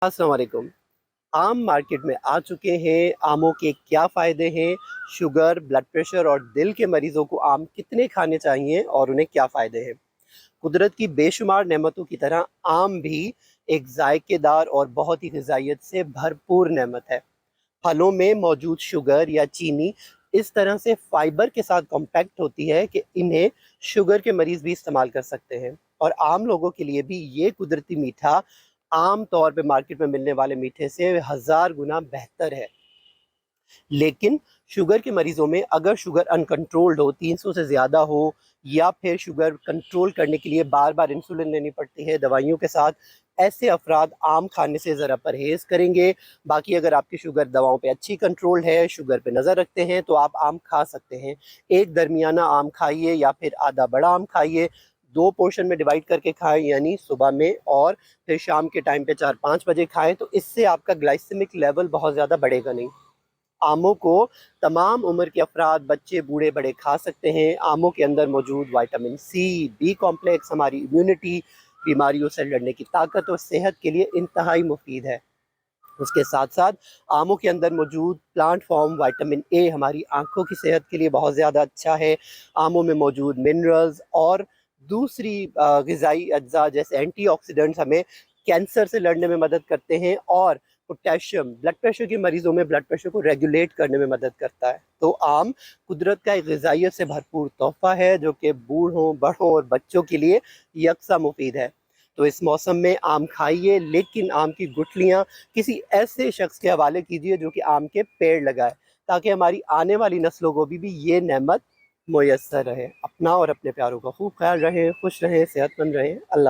अस्सलाम वालेकुम। आम मार्केट में आ चुके हैं। आमों के क्या फ़ायदे हैं? शुगर, ब्लड प्रेशर और दिल के मरीज़ों को आम कितने खाने चाहिए और उन्हें क्या फ़ायदे हैं? कुदरत की बेशुमार नेमतों की तरह आम भी एक जायकेदार और बहुत ही ग़िज़ाइयत से भरपूर नेमत है। फलों में मौजूद शुगर या चीनी इस तरह से फाइबर के साथ कॉम्पैक्ट होती है कि इन्हें शुगर के मरीज़ भी इस्तेमाल कर सकते हैं, और आम लोगों के लिए भी ये कुदरती मीठा आम तौर पे मार्केट में मिलने वाले मीठे से हज़ार गुना बेहतर है। लेकिन शुगर के मरीज़ों में अगर शुगर अनकंट्रोल्ड हो, 300 से ज़्यादा हो, या फिर शुगर कंट्रोल करने के लिए बार-बार इंसुलिन लेनी पड़ती है दवाइयों के साथ, ऐसे अफ़राद आम खाने से ज़रा परहेज़ करेंगे। बाकी अगर आपकी शुगर दवाओं पे अच्छी कंट्रोल है, शुगर पे नज़र रखते हैं, तो आप आम खा सकते हैं। एक दरमियाना आम खाइए या फिर आधा बड़ा आम खाइए, 2 पोर्शन में डिवाइड करके खाएँ, यानी सुबह में और फिर शाम के टाइम पे 4-5 बजे खाएँ, तो इससे आपका ग्लाइसेमिक लेवल बहुत ज़्यादा बढ़ेगा नहीं। आमों को तमाम उम्र के अफराद, बच्चे, बूढ़े, बड़े खा सकते हैं। आमों के अंदर मौजूद विटामिन सी, बी कॉम्प्लेक्स हमारी इम्यूनिटी, बीमारियों से लड़ने की ताकत और सेहत के लिए इंतहाई मुफीद है। उसके साथ-साथ आमों के अंदर मौजूद प्लांट फॉर्म विटामिन ए हमारी आँखों की सेहत के लिए बहुत ज़्यादा अच्छा है। आमों में मौजूद मिनरल्स और दूसरी ग़िज़ाई अज्जा जैसे एंटीऑक्सीडेंट्स हमें कैंसर से लड़ने में मदद करते हैं, और पोटेशियम ब्लड प्रेशर के मरीज़ों में ब्लड प्रेशर को रेगुलेट करने में मदद करता है। तो आम कुदरत का एक ग़िज़ाइयत से भरपूर तोहफ़ा है जो कि बूढ़ों, बड़ों और बच्चों के लिए यकसा मुफीद है। तो इस मौसम में आम खाइए, लेकिन आम की गुठलियाँ किसी ऐसे शख्स के हवाले कीजिए जो कि आम के पेड़ लगाए, ताकि हमारी आने वाली नस्लों को भी ये नेमत मुयस्सर रहे। अपना और अपने प्यारों का खूब ख्याल रखें, खुश रहें, सेहतमंद रहें। अल्लाह